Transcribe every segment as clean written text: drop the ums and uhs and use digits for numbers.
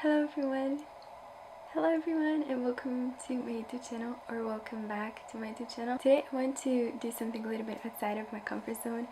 Hello everyone! Hello everyone and welcome to my YouTube channel, or welcome back to my YouTube channel. Today I want to do something a little bit outside of my comfort zone,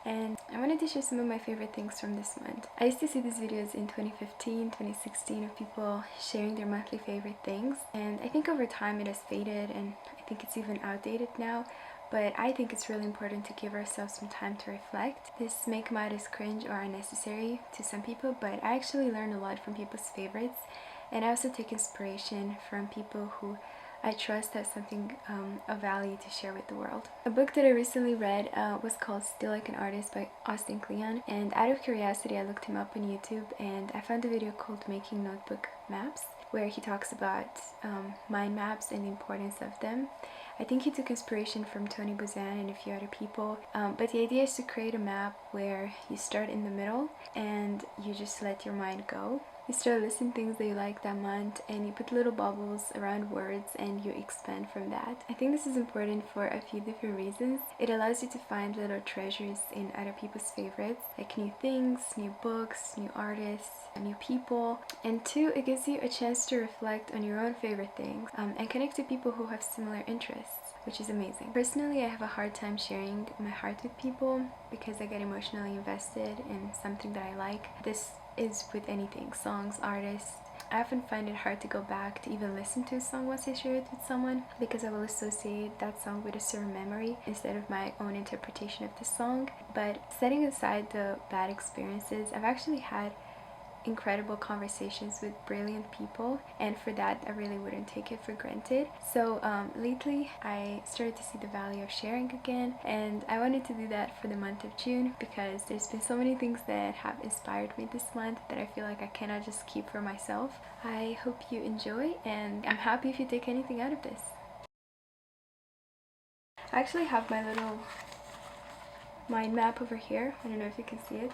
and I wanted to share some of my favorite things from this month. I used to see these videos in 2015, 2016 of people sharing their monthly favorite things, and I think over time it has faded and I think it's even outdated now. But I think it's really important to give ourselves some time to reflect. This may come out as cringe or unnecessary to some people, but I actually learn a lot from people's favorites, and I also take inspiration from people who I trust have something of value to share with the world. A book that I recently read was called Still Like an Artist by Austin Kleon, and out of curiosity I looked him up on YouTube and I found a video called Making Notebook Maps, where he talks about mind maps and the importance of them. I think he took inspiration from Tony Buzan and a few other people, but the idea is to create a map where you start in the middle and you just let your mind go. You start listing things that you like that month and you put little bubbles around words and you expand from that. I think this is important for a few different reasons. It allows you to find little treasures in other people's favorites, like new things, new books, new artists, new people. And two, it gives you a chance to reflect on your own favorite things and connect to people who have similar interests, which is amazing. Personally, I have a hard time sharing my heart with people because I get emotionally invested in something that I like. This is with anything, songs, artists. I often find it hard to go back to even listen to a song once I share it with someone, because I will associate that song with a certain memory instead of my own interpretation of the song. But setting aside the bad experiences, I've actually had incredible conversations with brilliant people, and for that I really wouldn't take it for granted. So lately I started to see the value of sharing again, and I wanted to do that for the month of June because there's been so many things that have inspired me this month that I feel like I cannot just keep for myself. I hope you enjoy, and I'm happy if you take anything out of this. I actually have my little mind map over here. I don't know if you can see it,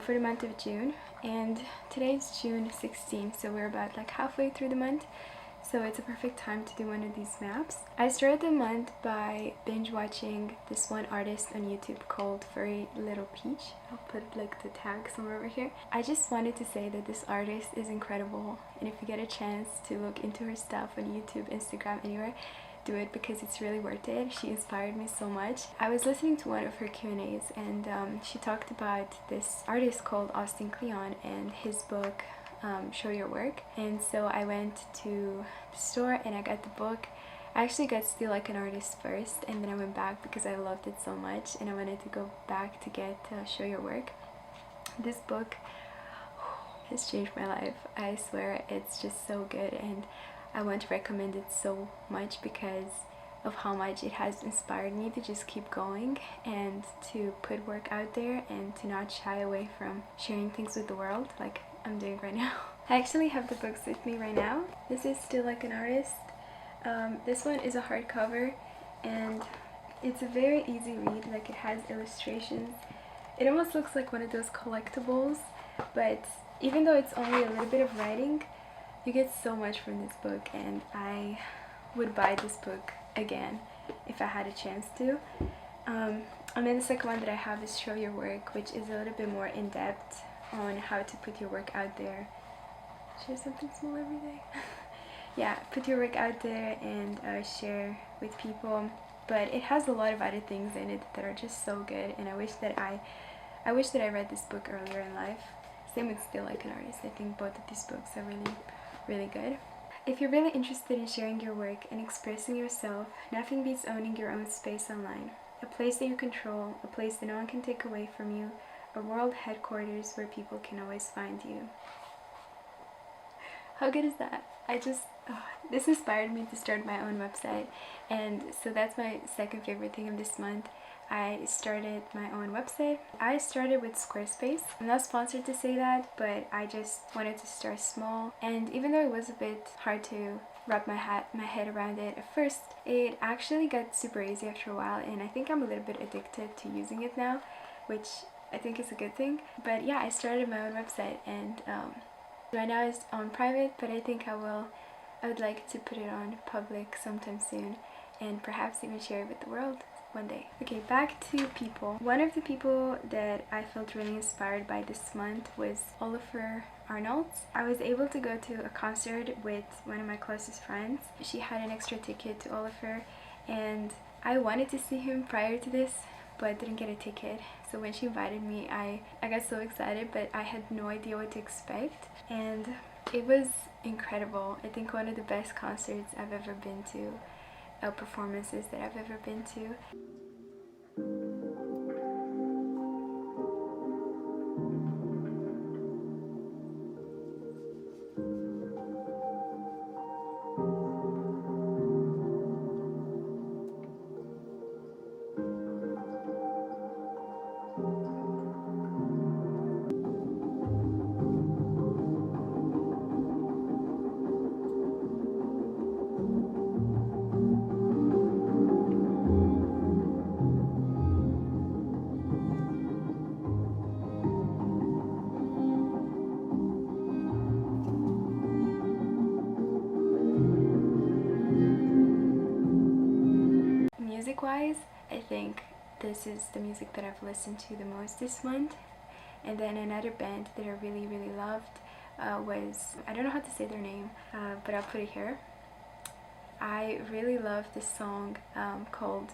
for the month of June, and today is June 16th, so we're about like halfway through the month, so it's a perfect time to do one of these maps. I started the month by binge watching this one artist on YouTube called Furry Little Peach. I'll put like the tag somewhere over here. I just wanted to say that this artist is incredible, and if you get a chance to look into her stuff on YouTube, Instagram, anywhere, do it because it's really worth it. She inspired me so much. I was listening to one of her Q&As and she talked about this artist called Austin Kleon and his book Show Your Work, and so I went to the store and I got the book. I actually got Still Like an Artist first, and then I went back because I loved it so much and I wanted to go back to get Show Your Work. This book has changed my life. I swear, it's just so good, and I want to recommend it so much because of how much it has inspired me to just keep going and to put work out there and to not shy away from sharing things with the world like I'm doing right now. I actually have the books with me right now. This is Still Like an Artist. This one is a hardcover and it's a very easy read. Like, it has illustrations. It almost looks like one of those collectibles, but even though it's only a little bit of writing, you get so much from this book, and I would buy this book again if I had a chance to. And then the second one that I have is Show Your Work, which is a little bit more in-depth on how to put your work out there. Share something small every day. Yeah, put your work out there and share with people. But it has a lot of other things in it that are just so good, and I wish that I read this book earlier in life. Same with Still Like an Artist. I think both of these books are really good. If you're really interested in sharing your work and expressing yourself, nothing beats owning your own space online. A place that you control, a place that no one can take away from you, a world headquarters where people can always find you. How good is that? This inspired me to start my own website, and so that's my second favorite thing of this month. I started my own website. I started with Squarespace. I'm not sponsored to say that, but I just wanted to start small, and even though it was a bit hard to wrap my head around it at first, it actually got super easy after a while, and I think I'm a little bit addicted to using it now, which I think is a good thing. But yeah, I started my own website, and right now it's on private, but I think I would like to put it on public sometime soon and perhaps even share it with the world one day. Okay, back to people. One of the people that I felt really inspired by this month was Olafur. I was able to go to a concert with one of my closest friends. She had an extra ticket to Olafur, and I wanted to see him prior to this, but didn't get a ticket. So when she invited me, I got so excited, but I had no idea what to expect, and it was incredible. I think one of the best concerts I've ever been to, performances that I've ever been to. Music-wise, I think this is the music that I've listened to the most this month. And then another band that I really loved was, I don't know how to say their name, but I'll put it here. I really love this song called,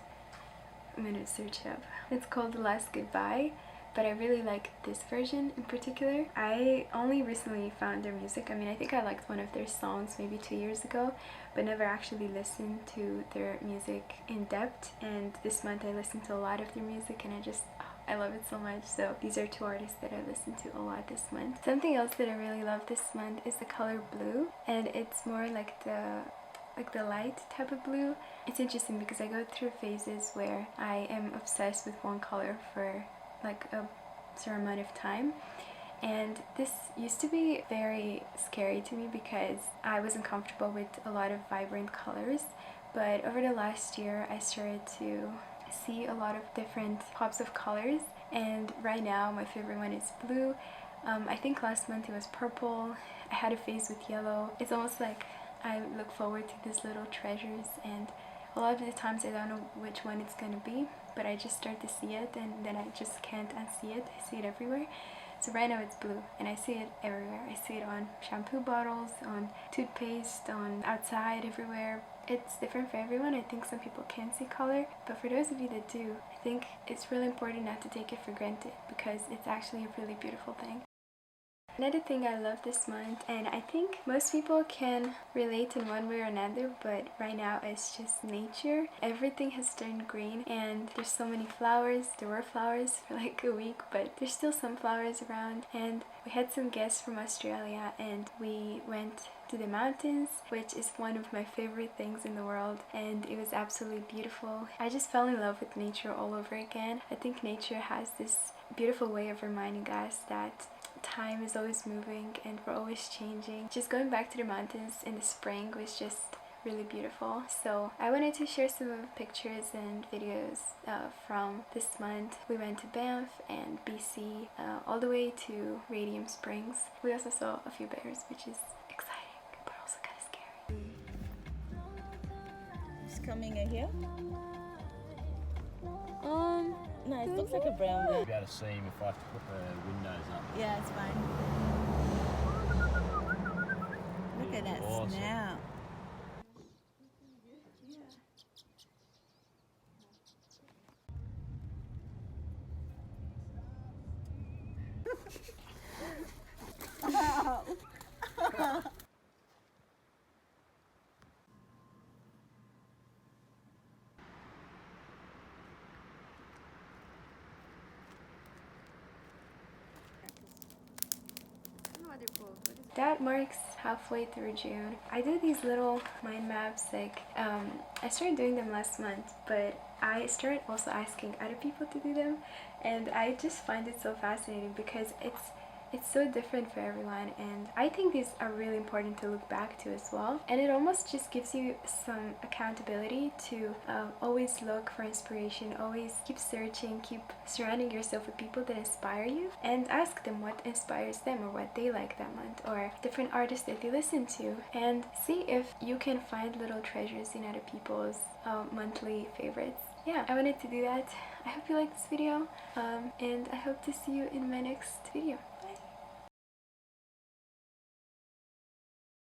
I'm gonna search it up. It's called The Last Goodbye, but I really like this version in particular. I only recently found their music. I mean, I think I liked one of their songs maybe 2 years ago, but never actually listened to their music in depth. And this month I listened to a lot of their music, and I love it so much. So these are two artists that I listened to a lot this month. Something else that I really love this month is the color blue, and it's more like the light type of blue. It's interesting because I go through phases where I am obsessed with one color for like a certain amount of time, and this used to be very scary to me because I wasn't comfortable with a lot of vibrant colors. But over the last year I started to see a lot of different pops of colors, and right now my favorite one is blue. I think last month it was purple. I had a phase with yellow. It's almost like I look forward to these little treasures, and a lot of the times I don't know which one it's gonna be, but I just start to see it and then I just can't unsee it. I see it everywhere. So right now it's blue, and I see it everywhere. I see it on shampoo bottles, on toothpaste, on outside, everywhere. It's different for everyone. I think some people can see color, but for those of you that do, I think it's really important not to take it for granted because it's actually a really beautiful thing. Another thing I love this month, and I think most people can relate in one way or another, but right now it's just nature. Everything has turned green, and there's so many flowers. There were flowers for like a week, but there's still some flowers around. And we had some guests from Australia, and we went to the mountains, which is one of my favorite things in the world, and it was absolutely beautiful. I just fell in love with nature all over again. I think nature has this beautiful way of reminding us that time is always moving and we're always changing. Just going back to the mountains in the spring was just really beautiful. So I wanted to share some pictures and videos from this month. We went to Banff and BC, all the way to Radium Springs. We also saw a few bears, which is exciting but also kind of scary. It's coming in here. No, it looks like a brown bear. You'll be able to see him if I have to put the windows up. Yeah, it's fine. Look at that Awesome. snout. That marks halfway through June. I do these little mind maps, like I started doing them last month, but I started also asking other people to do them, and I just find it so fascinating because it's so different for everyone, and I think these are really important to look back to as well. And it almost just gives you some accountability to always look for inspiration, always keep searching, keep surrounding yourself with people that inspire you, and ask them what inspires them or what they like that month, or different artists that they listen to, and see if you can find little treasures in other people's monthly favorites. yeah, I wanted to do that. I hope you liked this video, and I hope to see you in my next video.